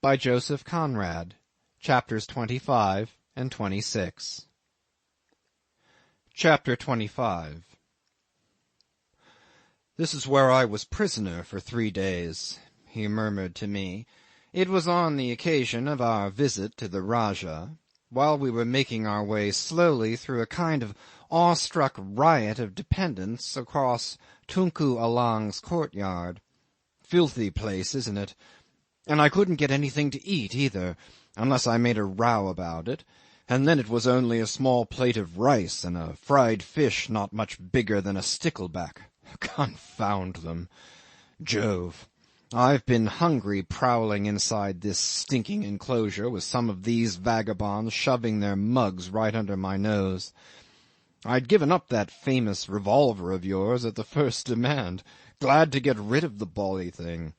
by Joseph Conrad, chapters 25 and 26. Chapter 25. "This is where I was prisoner for 3 days," he murmured to me. It was on the occasion of our visit to the Rajah, while we were making our way slowly through a kind of awestruck riot of dependents across Tunku Allang's courtyard. Filthy place, isn't it? And I couldn't get anything to eat either, unless I made a row about it, and then it was only a small plate of rice and a fried fish not much bigger than a stickleback. Confound them! Jove! I've been hungry prowling inside this stinking enclosure with some of these vagabonds shoving their mugs right under my nose. I'd given up that famous revolver of yours at the first demand, glad to get rid of the bally thing.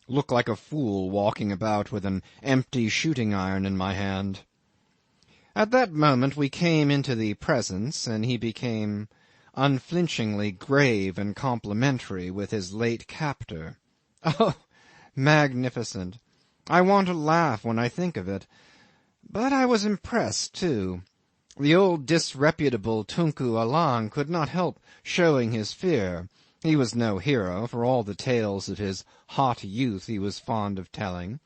Look like a fool walking about with an empty shooting iron in my hand. At that moment we came into the presence, and he became unflinchingly grave and complimentary with his late captor. Oh, magnificent! I want to laugh when I think of it. But I was impressed, too. The old disreputable Tunku Allang could not help showing his fear. He was no hero, for all the tales of his hot youth he was fond of telling,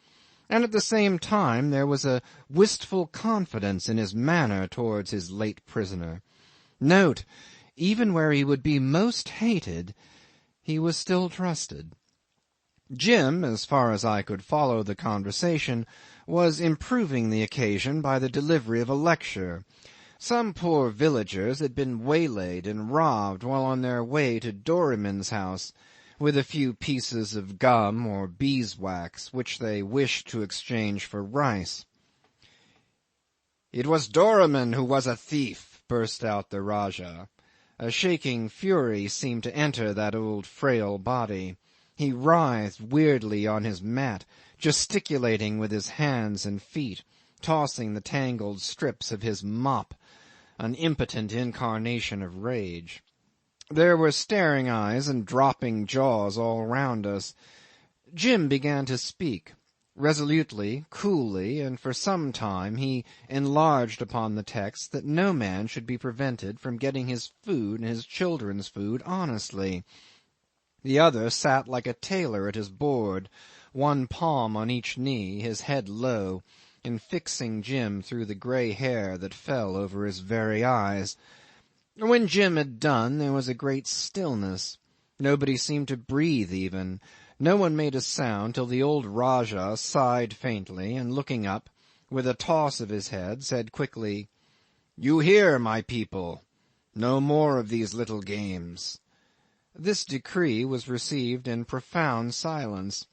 and at the same time there was a wistful confidence in his manner towards his late prisoner. Note, even where he would be most hated, he was still trusted. Jim, as far as I could follow the conversation, was improving the occasion by the delivery of a lecture. Some poor villagers had been waylaid and robbed while on their way to Doramin's house, with a few pieces of gum or beeswax, which they wished to exchange for rice. "It was Doramin who was a thief," burst out the Rajah. A shaking fury seemed to enter that old frail body. He writhed weirdly on his mat, gesticulating with his hands and feet, tossing the tangled strips of his mop, an impotent incarnation of rage. There were staring eyes and dropping jaws all round us. Jim began to speak. Resolutely, coolly, and for some time he enlarged upon the text that no man should be prevented from getting his food and his children's food honestly. The other sat like a tailor at his board, one palm on each knee, his head low, and fixing Jim through the grey hair that fell over his very eyes. When Jim had done there was a great stillness. Nobody seemed to breathe even. No one made a sound till the old Rajah sighed faintly, and looking up, with a toss of his head, said quickly, "You hear, my people. No more of these little games." This decree was received in profound silence.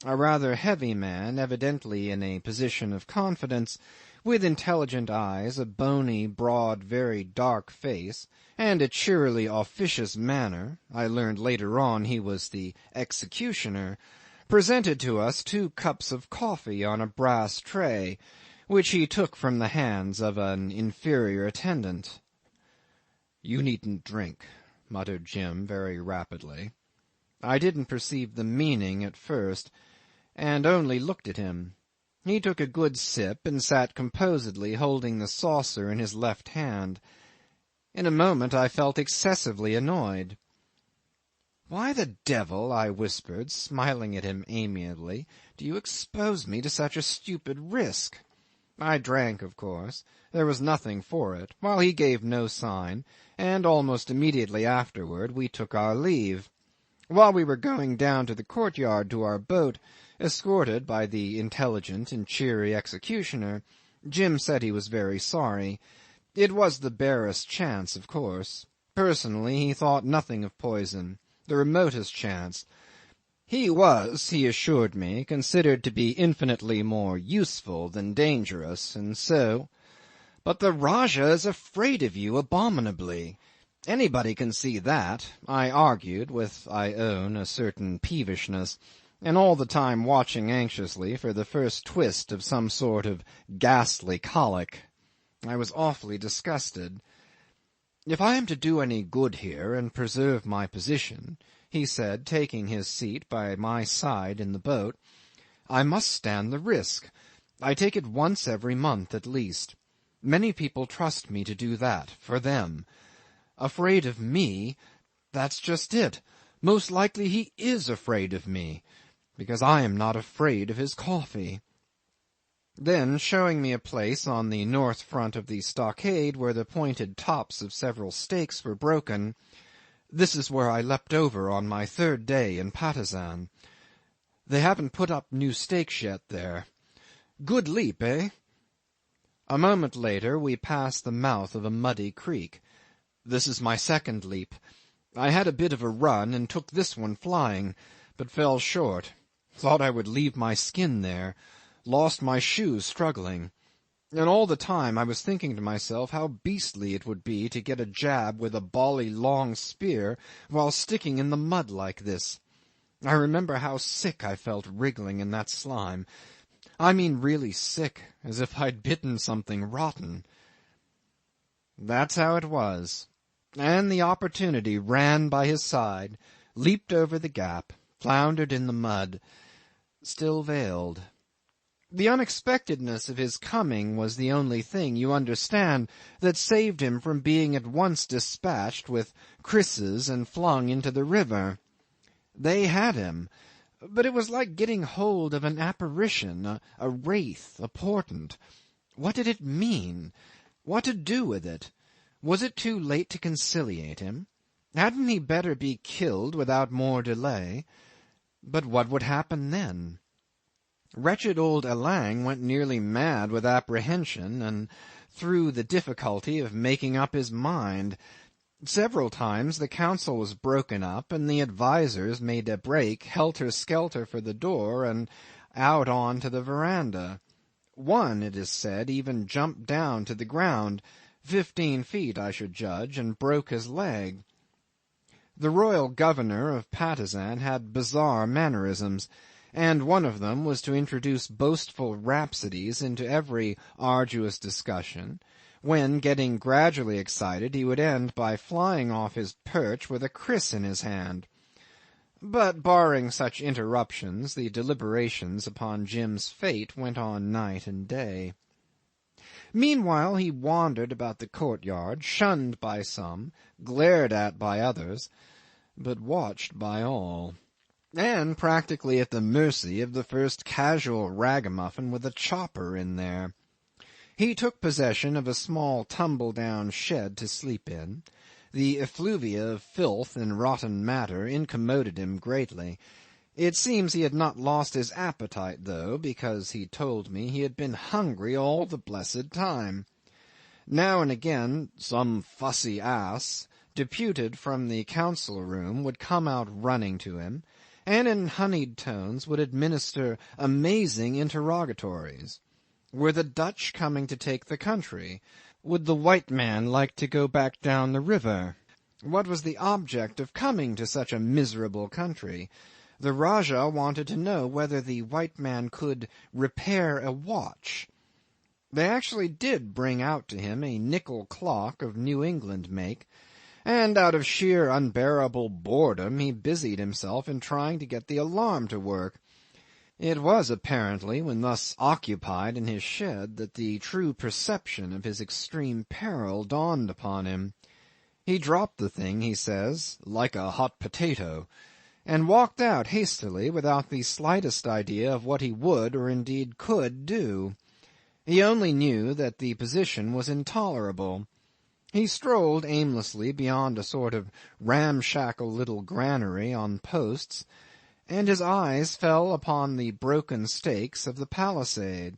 A rather heavy man, evidently in a position of confidence, with intelligent eyes, a bony, broad, very dark face, and a cheerily officious manner (I learned later on he was the executioner), presented to us 2 cups of coffee on a brass tray, which he took from the hands of an inferior attendant. "You needn't drink," muttered Jim very rapidly. I didn't perceive the meaning at first, and only looked at him. He took a good sip and sat composedly holding the saucer in his left hand. In a moment I felt excessively annoyed. "Why the devil," I whispered, smiling at him amiably, "do you expose me to such a stupid risk?" I drank, of course. There was nothing for it, while he gave no sign, and almost immediately afterward we took our leave. While we were going down to the courtyard to our boat, escorted by the intelligent and cheery executioner, Jim said he was very sorry. It was the barest chance, of course. Personally he thought nothing of poison, the remotest chance. He was, he assured me, considered to be infinitely more useful than dangerous, and so... "But the Rajah is afraid of you abominably. Anybody can see that," I argued, with, I own, a certain peevishness, and all the time watching anxiously for the first twist of some sort of ghastly colic. I was awfully disgusted. "If I am to do any good here and preserve my position," he said, taking his seat by my side in the boat, I must stand the risk. I take it once every month at least. Many people trust me to do that, for them. Afraid of me? That's just it. Most likely he is afraid of me, because I am not afraid of his coffee." Then, showing me a place on the north front of the stockade where the pointed tops of several stakes were broken, "This is where I leapt over on my third day in Patusan. They haven't put up new stakes yet there. Good leap, eh?" A moment later we passed the mouth of a muddy creek. "This is my second leap. I had a bit of a run and took this one flying, but fell short. Thought I would leave my skin there. Lost my shoes struggling. And all the time I was thinking to myself how beastly it would be to get a jab with a bally long spear while sticking in the mud like this. I remember how sick I felt wriggling in that slime. I mean really sick, as if I'd bitten something rotten." That's how it was. And the opportunity ran by his side, leaped over the gap, floundered in the mud, still veiled. The unexpectedness of his coming was the only thing, you understand, that saved him from being at once dispatched with krisses and flung into the river. They had him, but it was like getting hold of an apparition, a wraith, a portent. What did it mean? What to do with it? Was it too late to conciliate him? Hadn't he better be killed without more delay? But what would happen then? Wretched old Alang went nearly mad with apprehension and through the difficulty of making up his mind. Several times the council was broken up, and the advisers made a break helter-skelter for the door and out on to the verandah. One, it is said, even jumped down to the ground, 15 feet, I should judge, and broke his leg. The royal governor of Patusan had bizarre mannerisms, and one of them was to introduce boastful rhapsodies into every arduous discussion, when, getting gradually excited, he would end by flying off his perch with a kriss in his hand. But, barring such interruptions, the deliberations upon Jim's fate went on night and day. Meanwhile he wandered about the courtyard, shunned by some, glared at by others, but watched by all, and practically at the mercy of the first casual ragamuffin with a chopper in there. He took possession of a small tumble-down shed to sleep in. The effluvia of filth and rotten matter incommoded him greatly. It seems he had not lost his appetite, though, because, he told me, he had been hungry all the blessed time. Now and again some fussy ass, deputed from the council-room, would come out running to him, and in honeyed tones would administer amazing interrogatories. Were the Dutch coming to take the country? Would the white man like to go back down the river? What was the object of coming to such a miserable country? The Rajah wanted to know whether the white man could repair a watch. They actually did bring out to him a nickel clock of New England make, and out of sheer unbearable boredom he busied himself in trying to get the alarm to work. It was apparently when thus occupied in his shed that the true perception of his extreme peril dawned upon him. He dropped the thing, he says, like a hot potato, and walked out hastily without the slightest idea of what he would or indeed could do. He only knew that the position was intolerable. He strolled aimlessly beyond a sort of ramshackle little granary on posts, and his eyes fell upon the broken stakes of the palisade.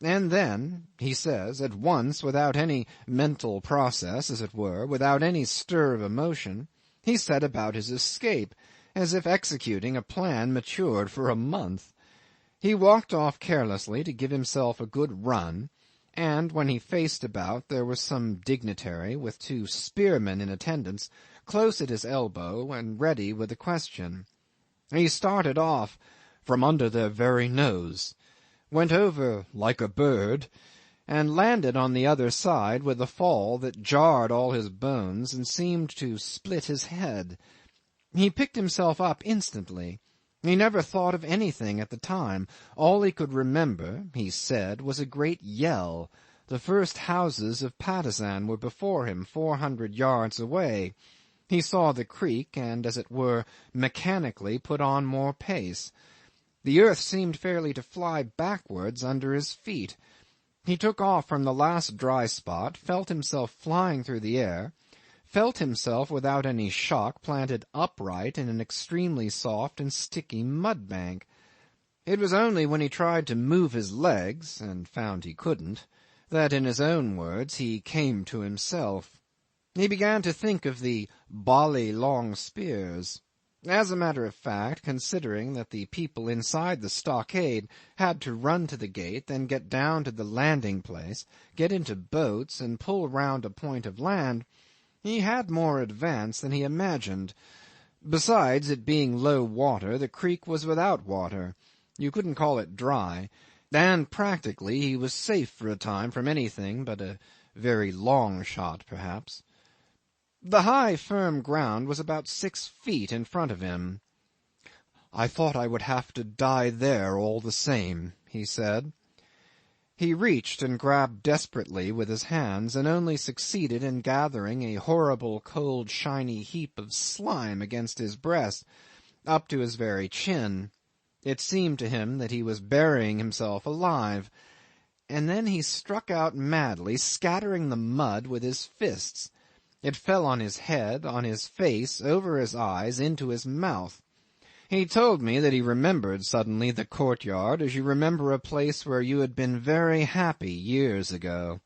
And then, he says, at once, without any mental process, as it were, without any stir of emotion, he set about his escape, as if executing a plan matured for a month. He walked off carelessly to give himself a good run, and when he faced about there was some dignitary with 2 spearmen in attendance close at his elbow and ready with a question. He started off from under their very nose, went over like a bird, and landed on the other side with a fall that jarred all his bones and seemed to split his head. He picked himself up instantly, He never thought of anything at the time. All he could remember, he said, was a great yell. The first houses of Patusan were before him, 400 yards away. He saw the creek, and, as it were, mechanically put on more pace. The earth seemed fairly to fly backwards under his feet. He took off from the last dry spot, felt himself flying through the air, felt himself without any shock planted upright in an extremely soft and sticky mud bank. It was only when he tried to move his legs, and found he couldn't, that, in his own words, he came to himself. He began to think of the bally long spears. As a matter of fact, considering that the people inside the stockade had to run to the gate, then get down to the landing place, get into boats, and pull round a point of land, he had more advance than he imagined. Besides, it being low water, the creek was without water. You couldn't call it dry, and practically he was safe for a time from anything but a very long shot, perhaps. The high, firm ground was about 6 feet in front of him. "I thought I would have to die there all the same," he said. He reached and grabbed desperately with his hands, and only succeeded in gathering a horrible, cold, shiny heap of slime against his breast, up to his very chin. It seemed to him that he was burying himself alive. And then he struck out madly, scattering the mud with his fists. It fell on his head, on his face, over his eyes, into his mouth. He told me that he remembered suddenly the courtyard as you remember a place where you had been very happy years ago.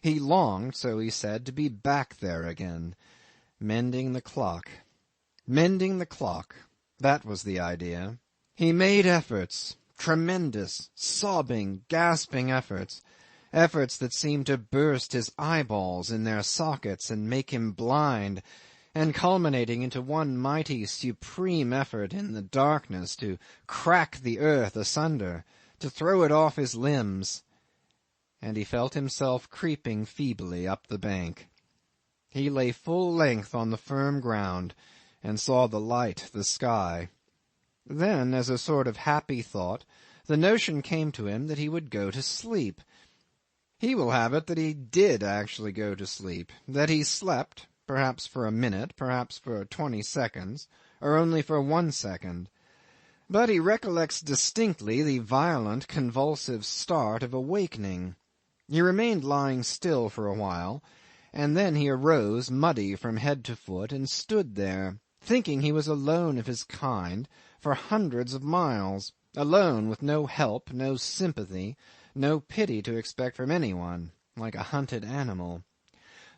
He longed, so he said, to be back there again. Mending the clock. Mending the clock. That was the idea. He made efforts, tremendous, sobbing, gasping efforts, efforts that seemed to burst his eyeballs in their sockets and make him blind, and culminating into one mighty supreme effort in the darkness to crack the earth asunder, to throw it off his limbs. And he felt himself creeping feebly up the bank. He lay full length on the firm ground, and saw the light, the sky. Then, as a sort of happy thought, the notion came to him that he would go to sleep. He will have it that he did actually go to sleep, that he slept, perhaps for a minute, perhaps for 20 seconds, or only for 1 second. But he recollects distinctly the violent convulsive start of awakening. He remained lying still for a while, and then he arose muddy from head to foot, and stood there, thinking he was alone of his kind for hundreds of miles, alone with no help, no sympathy, no pity to expect from any one, like a hunted animal.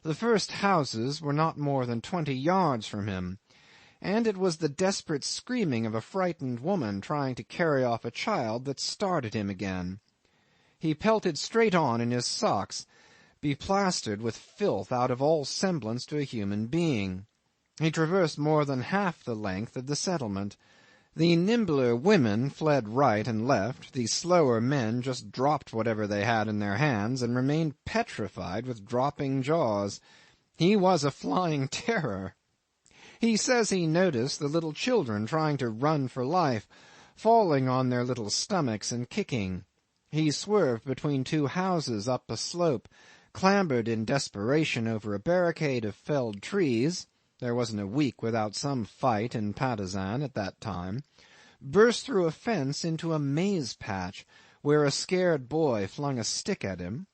The first houses were not more than 20 yards from him, and it was the desperate screaming of a frightened woman trying to carry off a child that started him again. He pelted straight on in his socks, beplastered with filth out of all semblance to a human being. He traversed more than half the length of the settlement. The nimbler women fled right and left, the slower men just dropped whatever they had in their hands and remained petrified with dropping jaws. He was a flying terror. He says he noticed the little children trying to run for life, falling on their little stomachs and kicking. He swerved between 2 houses up a slope, clambered in desperation over a barricade of felled trees, there wasn't a week without some fight in Patusan at that time, burst through a fence into a maize patch where a scared boy flung a stick at him,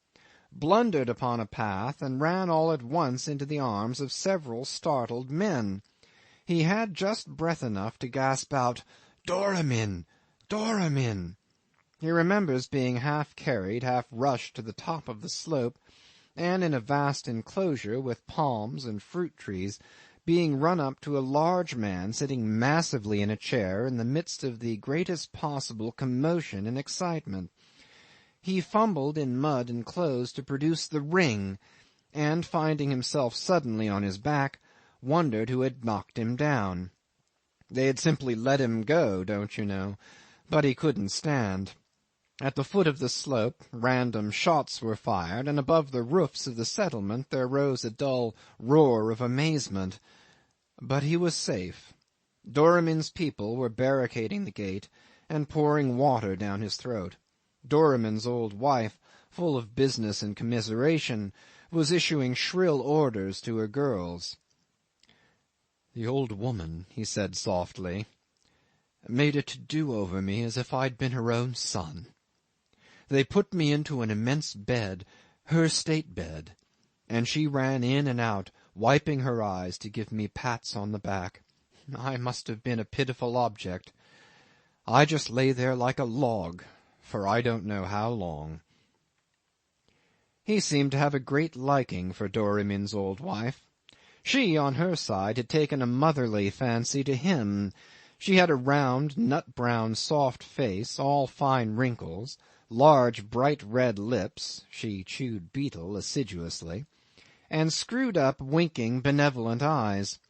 blundered upon a path, and ran all at once into the arms of several startled men. He had just breath enough to gasp out, "Doramin! Doramin!" He remembers being half carried, half rushed to the top of the slope, and in a vast enclosure with palms and fruit trees, being run up to a large man sitting massively in a chair in the midst of the greatest possible commotion and excitement. He fumbled in mud and clothes to produce the ring, and finding himself suddenly on his back, wondered who had knocked him down. They had simply let him go, don't you know, but he couldn't stand. At the foot of the slope random shots were fired, and above the roofs of the settlement there rose a dull roar of amazement. But he was safe. Doramin's people were barricading the gate and pouring water down his throat. Doramin's old wife, full of business and commiseration, was issuing shrill orders to her girls. "The old woman," he said softly, "made a to-do over me as if I'd been her own son. They put me into an immense bed, her state bed, and she ran in and out, wiping her eyes to give me pats on the back. I must have been a pitiful object. I just lay there like a log, for I don't know how long." He seemed to have a great liking for Doramin's old wife. She, on her side, had taken a motherly fancy to him. She had a round, nut-brown, soft face, all fine wrinkles, large, bright red lips (she chewed betel assiduously), and screwed-up, winking, benevolent eyes.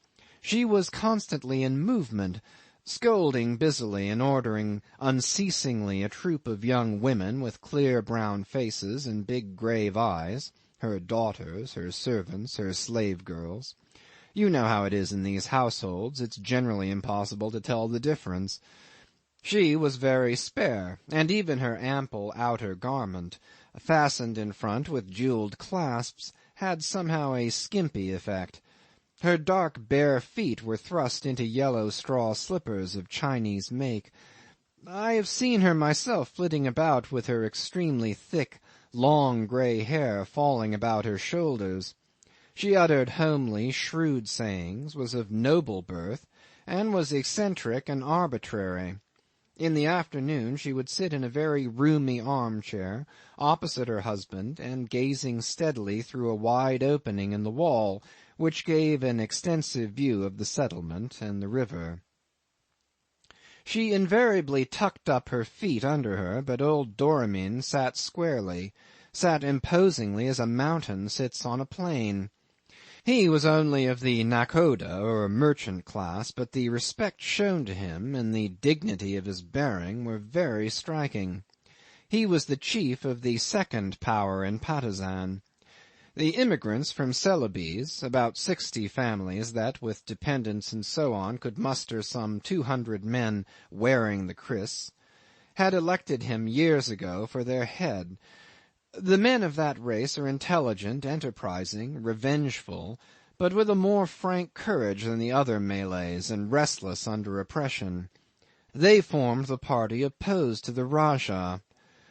She was constantly in movement, scolding busily and ordering unceasingly a troop of young women with clear brown faces and big grave eyes, her daughters, her servants, her slave girls. You know how it is in these households, it's generally impossible to tell the difference. She was very spare, and even her ample outer garment, fastened in front with jewelled clasps, had somehow a skimpy effect. Her dark bare feet were thrust into yellow straw slippers of Chinese make. I have seen her myself flitting about with her extremely thick, long grey hair falling about her shoulders. She uttered homely, shrewd sayings, was of noble birth, and was eccentric and arbitrary. In the afternoon she would sit in a very roomy arm-chair, opposite her husband, and gazing steadily through a wide opening in the wall, which gave an extensive view of the settlement and the river. She invariably tucked up her feet under her, but old Doramin sat squarely, sat imposingly as a mountain sits on a plain. He was only of the nakhoda or merchant class, but the respect shown to him and the dignity of his bearing were very striking. He was the chief of the second power in Patusan. The immigrants from Celebes, about 60 families that, with dependents and so on, could muster some 200 men wearing the kriss, had elected him years ago for their head. The men of that race are intelligent, enterprising, revengeful, but with a more frank courage than the other Malays, and restless under oppression. They formed the party opposed to the Rajah.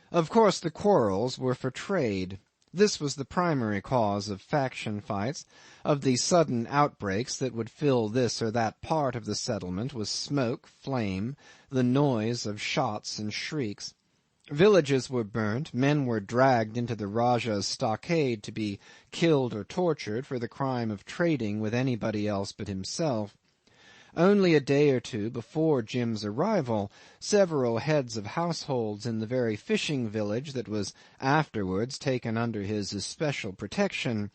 Of course the quarrels were for trade. This was the primary cause of faction fights, of the sudden outbreaks that would fill this or that part of the settlement with smoke, flame, the noise of shots and shrieks. Villages were burnt, men were dragged into the Rajah's stockade to be killed or tortured for the crime of trading with anybody else but himself. Only a day or two before Jim's arrival, several heads of households in the very fishing village that was afterwards taken under his especial protection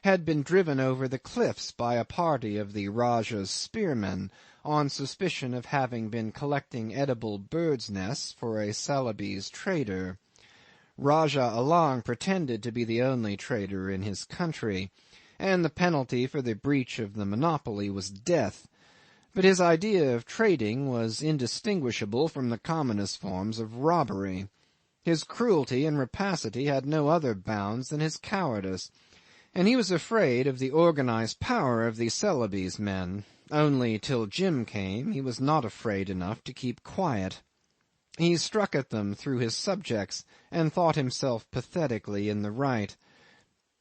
had been driven over the cliffs by a party of the Rajah's spearmen on suspicion of having been collecting edible birds' nests for a Celebes trader. Rajah Allang pretended to be the only trader in his country, and the penalty for the breach of the monopoly was death. But his idea of trading was indistinguishable from the commonest forms of robbery. His cruelty and rapacity had no other bounds than his cowardice, and he was afraid of the organized power of the Celebes men. Only till Jim came he was not afraid enough to keep quiet. He struck at them through his subjects, and thought himself pathetically in the right.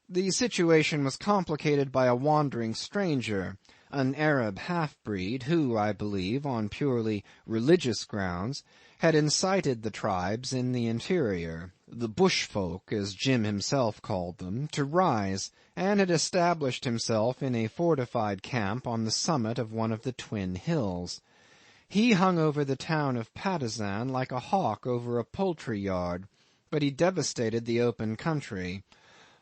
The situation was complicated by a wandering stranger, an Arab half-breed, who, I believe, on purely religious grounds, had incited the tribes in the interior, the bush folk, as Jim himself called them, to rise, and had established himself in a fortified camp on the summit of one of the twin hills. He hung over the town of Patusan like a hawk over a poultry yard, but he devastated the open country.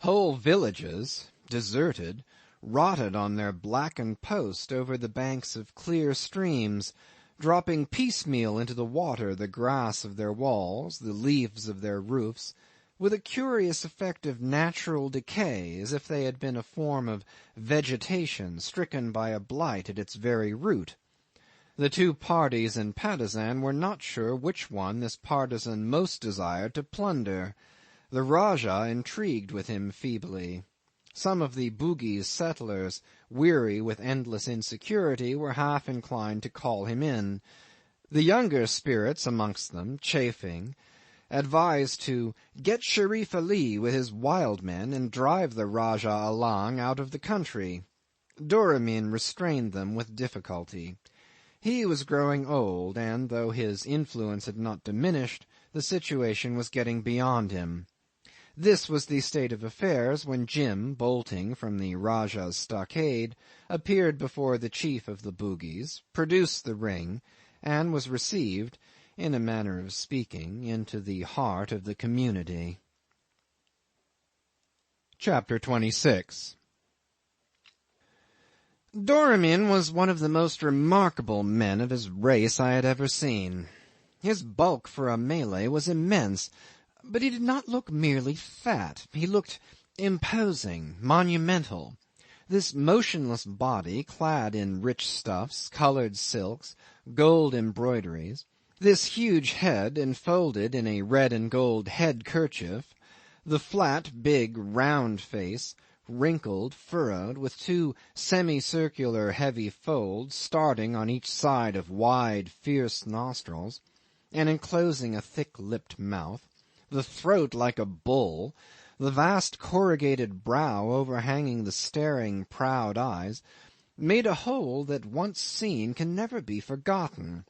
Whole villages, deserted, rotted on their blackened post over the banks of clear streams, dropping piecemeal into the water the grass of their walls, the leaves of their roofs, with a curious effect of natural decay, as if they had been a form of vegetation stricken by a blight at its very root. The two parties in Patusan were not sure which one this partisan most desired to plunder. The Rajah intrigued with him feebly. Some of the Bugis settlers, weary with endless insecurity, were half inclined to call him in. The younger spirits amongst them, chafing, advised to get Sherif Ali with his wild men and drive the Rajah Allang out of the country. Doramin restrained them with difficulty. He was growing old, and, though his influence had not diminished, the situation was getting beyond him. This was the state of affairs when Jim, bolting from the Rajah's stockade, appeared before the chief of the Bugis, produced the ring, and was received, in a manner of speaking, into the heart of the community. Chapter 26. Doramin was one of the most remarkable men of his race I had ever seen. His bulk for a Malay was immense, but he did not look merely fat. He looked imposing, monumental. This motionless body, clad in rich stuffs, coloured silks, gold embroideries, this huge head enfolded in a red and gold head kerchief, the flat, big, round face, wrinkled, furrowed, with two semicircular heavy folds starting on each side of wide, fierce nostrils, and enclosing a thick-lipped mouth, the throat like a bull, the vast corrugated brow overhanging the staring, proud eyes, made a whole that once seen can never be forgotten.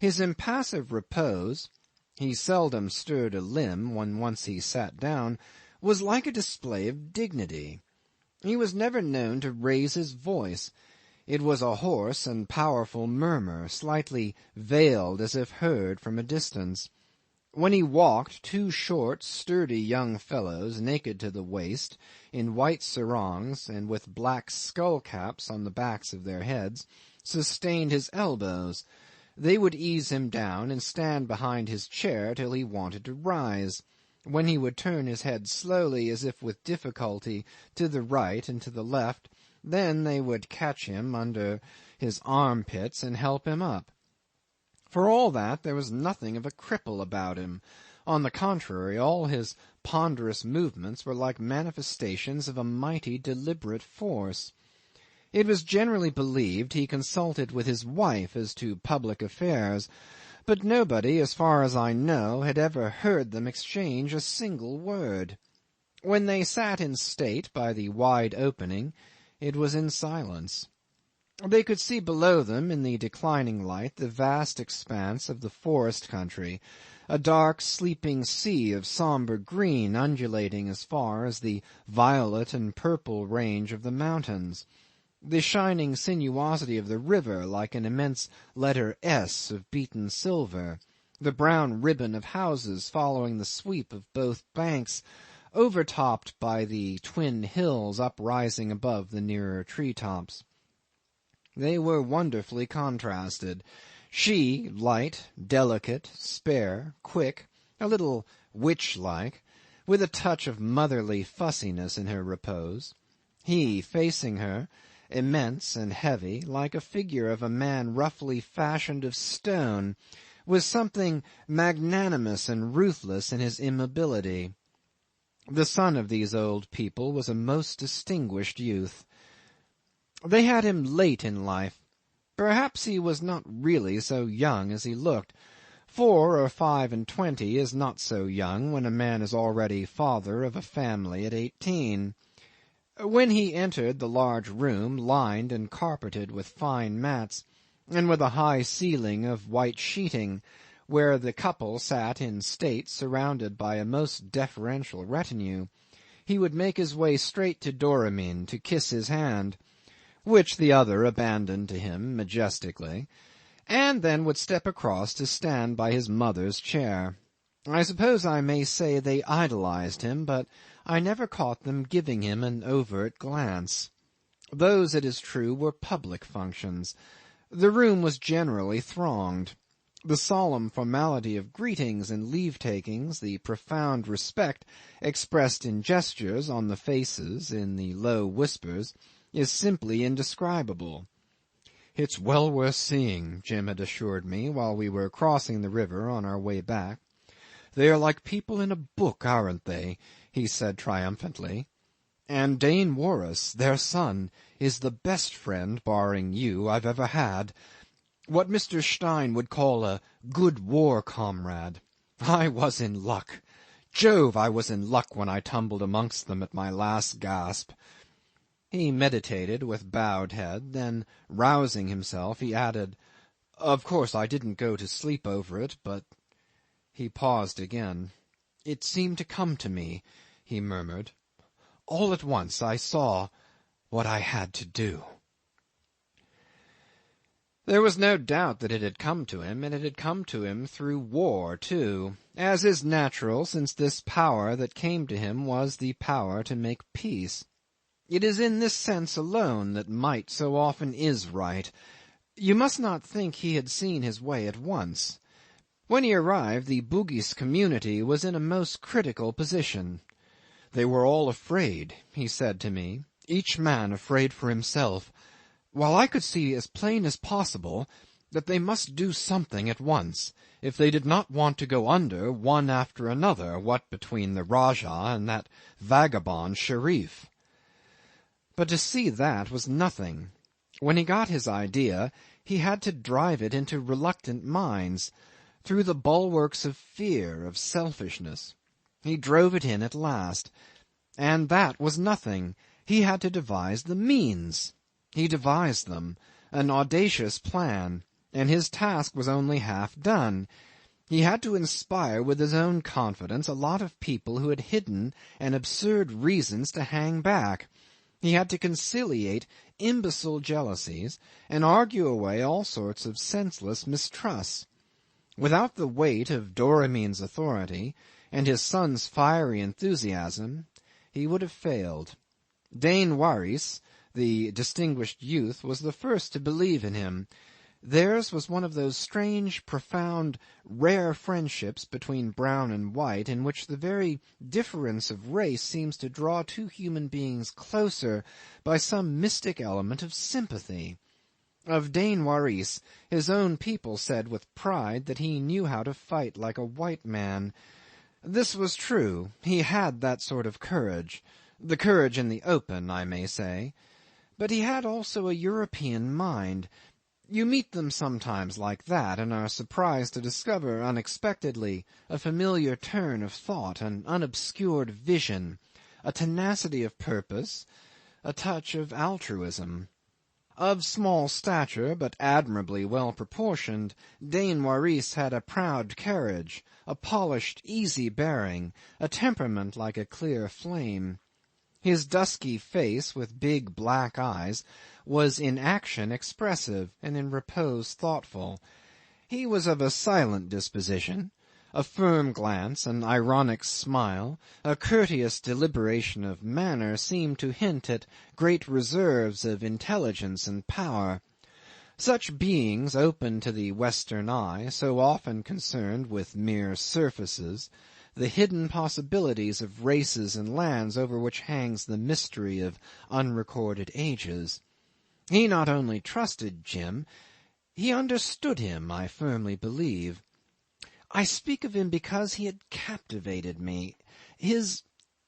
His impassive repose, he seldom stirred a limb when once he sat down, was like a display of dignity. He was never known to raise his voice. It was a hoarse and powerful murmur, slightly veiled as if heard from a distance. When he walked, two short, sturdy young fellows, naked to the waist, in white sarongs and with black skull-caps on the backs of their heads, sustained his elbows. They would ease him down and stand behind his chair till he wanted to rise, when he would turn his head slowly, as if with difficulty, to the right and to the left. Then they would catch him under his armpits and help him up. For all that, there was nothing of a cripple about him. On the contrary, all his ponderous movements were like manifestations of a mighty deliberate force. It was generally believed he consulted with his wife as to public affairs, but nobody, as far as I know, had ever heard them exchange a single word. When they sat in state by the wide opening, it was in silence. They could see below them in the declining light the vast expanse of the forest country, a dark sleeping sea of sombre green undulating as far as the violet and purple range of the mountains, the shining sinuosity of the river like an immense letter S of beaten silver, the brown ribbon of houses following the sweep of both banks, overtopped by the twin hills uprising above the nearer tree-tops. They were wonderfully contrasted. She, light, delicate, spare, quick, a little witch-like, with a touch of motherly fussiness in her repose. He, facing her, immense and heavy, like a figure of a man roughly fashioned of stone, with something magnanimous and ruthless in his immobility. The son of these old people was a most distinguished youth. They had him late in life. Perhaps he was not really so young as he looked. 4 or 25 is not so young when a man is already father of a family at 18. When he entered the large room, lined and carpeted with fine mats, and with a high ceiling of white sheeting, where the couple sat in state surrounded by a most deferential retinue, he would make his way straight to Doramin to kiss his hand, which the other abandoned to him majestically, and then would step across to stand by his mother's chair. I suppose I may say they idolized him, but I never caught them giving him an overt glance. Those, it is true, were public functions. The room was generally thronged. The solemn formality of greetings and leave-takings, the profound respect expressed in gestures, on the faces, in the low whispers, is simply indescribable. "It's well worth seeing," Jim had assured me while we were crossing the river on our way back. "They are like people in a book, aren't they?" he said triumphantly. "And Dane Warris, their son, is the best friend, barring you, I've ever had. What Mr. Stein would call a good war comrade. I was in luck. Jove, I was in luck when I tumbled amongst them at my last gasp." He meditated with bowed head, then, rousing himself, he added, "Of course I didn't go to sleep over it, but—" He paused again. "It seemed to come to me," he murmured. "All at once I saw what I had to do." There was no doubt that it had come to him, and it had come to him through war too, as is natural, since this power that came to him was the power to make peace. It is in this sense alone that might so often is right. You must not think he had seen his way at once. When he arrived the Bugis community was in a most critical position. "They were all afraid," he said to me, "each man afraid for himself, while I could see as plain as possible that they must do something at once, if they did not want to go under one after another, what between the Rajah and that vagabond Sherif." But to see that was nothing. When he got his idea, he had to drive it into reluctant minds, through the bulwarks of fear, of selfishness. He drove it in at last. And that was nothing. He had to devise the means. He devised them, an audacious plan, and his task was only half done. He had to inspire with his own confidence a lot of people who had hidden and absurd reasons to hang back. He had to conciliate imbecile jealousies and argue away all sorts of senseless mistrusts. Without the weight of Doramin's authority and his son's fiery enthusiasm, he would have failed. Dane Waris, the distinguished youth, was the first to believe in him. Theirs was one of those strange, profound, rare friendships between brown and white, in which the very difference of race seems to draw two human beings closer by some mystic element of sympathy. Of Dane Waris, his own people said with pride that he knew how to fight like a white man. This was true. He had that sort of courage, the courage in the open, I may say. But he had also a European mind. You meet them sometimes like that, and are surprised to discover unexpectedly a familiar turn of thought, an unobscured vision, a tenacity of purpose, a touch of altruism. Of small stature, but admirably well proportioned, Dane Waris had a proud carriage, a polished, easy bearing, a temperament like a clear flame. His dusky face, with big black eyes, was in action expressive, and in repose thoughtful. He was of a silent disposition. A firm glance, an ironic smile, a courteous deliberation of manner seemed to hint at great reserves of intelligence and power. Such beings, open to the Western eye, so often concerned with mere surfaces, the hidden possibilities of races and lands over which hangs the mystery of unrecorded ages. He not only trusted Jim, he understood him, I firmly believe. I speak of him because he had captivated me. His,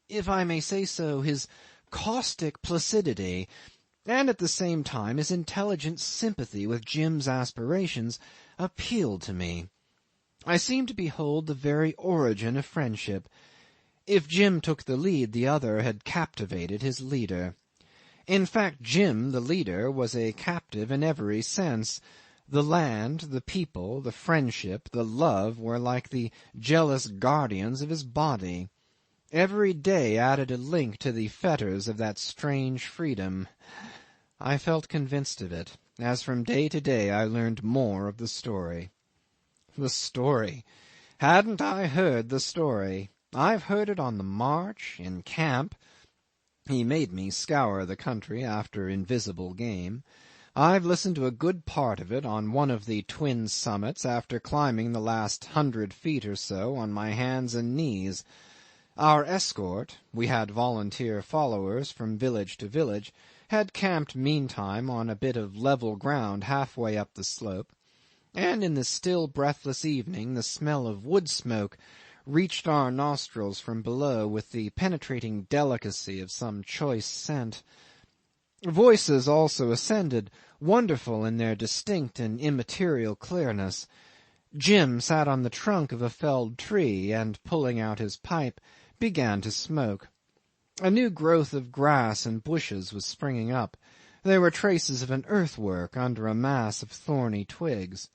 if I may say so, his caustic placidity, and at the same time his intelligent sympathy with Jim's aspirations, appealed to me. I seemed to behold the very origin of friendship. If Jim took the lead, the other had captivated his leader. In fact, Jim, the leader, was a captive in every sense. The land, the people, the friendship, the love were like the jealous guardians of his body. Every day added a link to the fetters of that strange freedom. I felt convinced of it, as from day to day I learned more of the story. The story! Hadn't I heard the story? I've heard it on the march, in camp. He made me scour the country after invisible game. I've listened to a good part of it on one of the twin summits after climbing the last 100 feet or so on my hands and knees. Our escort, we had volunteer followers from village to village, had camped meantime on a bit of level ground halfway up the slope, and in the still breathless evening the smell of wood smoke reached our nostrils from below with the penetrating delicacy of some choice scent. Voices also ascended, wonderful in their distinct and immaterial clearness. Jim sat on the trunk of a felled tree, and, pulling out his pipe, began to smoke. A new growth of grass and bushes was springing up. There were traces of an earthwork under a mass of thorny twigs.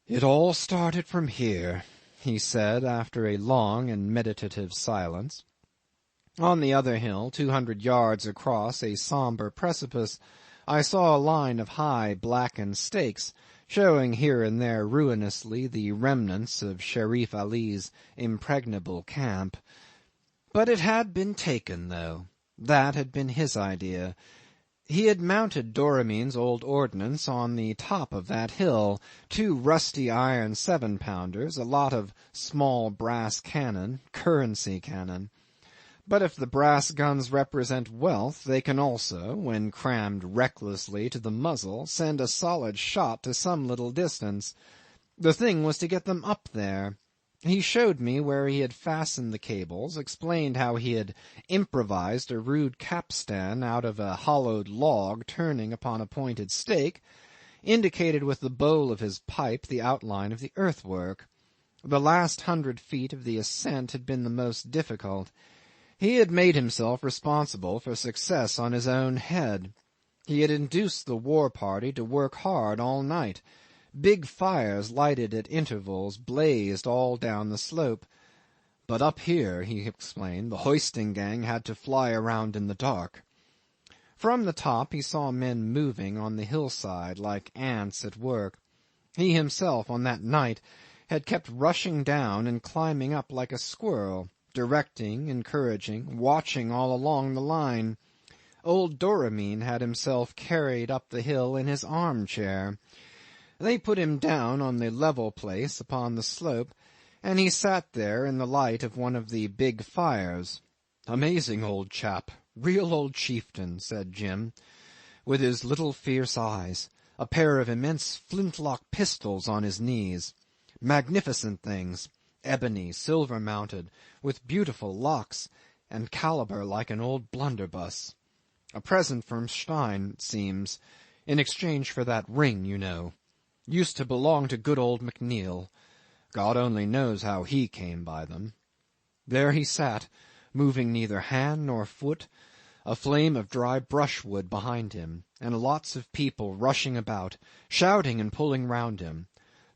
"It all started from here," he said, after a long and meditative silence. On the other hill, 200 yards across a sombre precipice, I saw a line of high blackened stakes, showing here and there ruinously the remnants of Sherif Ali's impregnable camp. But it had been taken, though. That had been his idea. He had mounted Doramin's old ordnance on the top of that hill, 2 rusty iron 7-pounders, a lot of small brass cannon, currency cannon. But if the brass guns represent wealth, they can also, when crammed recklessly to the muzzle, send a solid shot to some little distance. The thing was to get them up there. He showed me where he had fastened the cables, explained how he had improvised a rude capstan out of a hollowed log turning upon a pointed stake, indicated with the bowl of his pipe the outline of the earthwork. The last 100 feet of the ascent had been the most difficult. He had made himself responsible for success on his own head. He had induced the war party to work hard all night. Big fires lighted at intervals blazed all down the slope. But up here, he explained, the hoisting gang had to fly around in the dark. From the top he saw men moving on the hillside like ants at work. He himself on that night had kept rushing down and climbing up like a squirrel, directing, encouraging, watching all along the line. Old Doramin had himself carried up the hill in his arm-chair. They put him down on the level place upon the slope, and he sat there in the light of one of the big fires. "Amazing old chap, real old chieftain," said Jim, "with his little fierce eyes, a pair of immense flintlock pistols on his knees. Magnificent things, ebony, silver-mounted, with beautiful locks, and calibre like an old blunderbuss. A present from Stein, it seems, in exchange for that ring, you know. Used to belong to good old McNeil. God only knows how he came by them." There he sat, moving neither hand nor foot, a flame of dry brushwood behind him, and lots of people rushing about, shouting and pulling round him.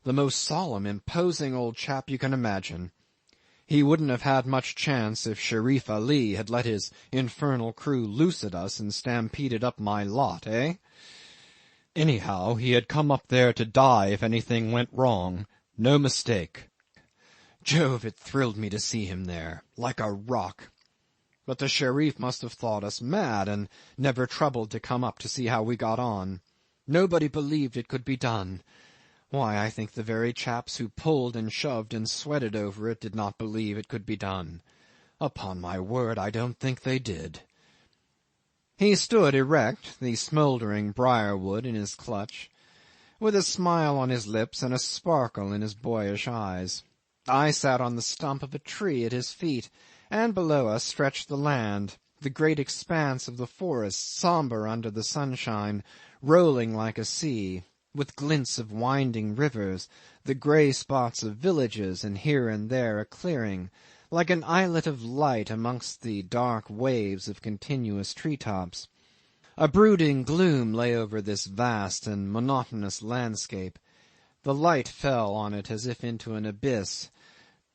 The most solemn, imposing old chap you can imagine. He wouldn't have had much chance if Sherif Ali had let his infernal crew loose at us and stampeded up my lot, eh? Anyhow, he had come up there to die if anything went wrong. No mistake. Jove, it thrilled me to see him there, like a rock. But the Sherif must have thought us mad, and never troubled to come up to see how we got on. Nobody believed it could be done. Why, I think the very chaps who pulled and shoved and sweated over it did not believe it could be done. Upon my word, I don't think they did. He stood erect, the smouldering briar-wood in his clutch, with a smile on his lips and a sparkle in his boyish eyes. I sat on the stump of a tree at his feet, and below us stretched the land, the great expanse of the forest, sombre under the sunshine, rolling like a sea, with glints of winding rivers, the grey spots of villages, and here and there a clearing, like an islet of light amongst the dark waves of continuous tree-tops. A brooding gloom lay over this vast and monotonous landscape. The light fell on it as if into an abyss.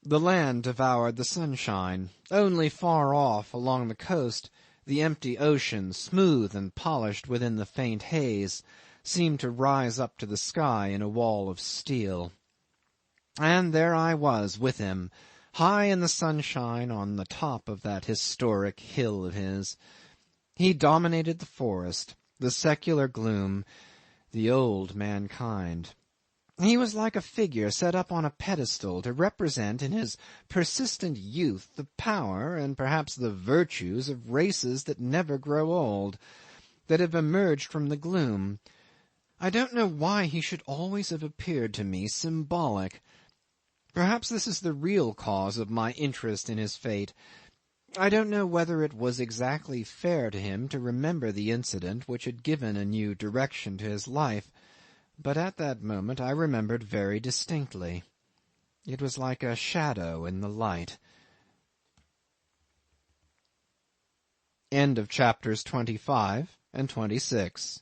The land devoured the sunshine. Only far off, along the coast, the empty ocean, smooth and polished within the faint haze, seemed to rise up to the sky in a wall of steel. And there I was with him, high in the sunshine on the top of that historic hill of his. He dominated the forest, the secular gloom, the old mankind. He was like a figure set up on a pedestal to represent in his persistent youth the power and perhaps the virtues of races that never grow old, that have emerged from the gloom. I don't know why he should always have appeared to me symbolic. Perhaps this is the real cause of my interest in his fate. I don't know whether it was exactly fair to him to remember the incident which had given a new direction to his life, but at that moment I remembered very distinctly. It was like a shadow in the light. End of chapters 25 and 26.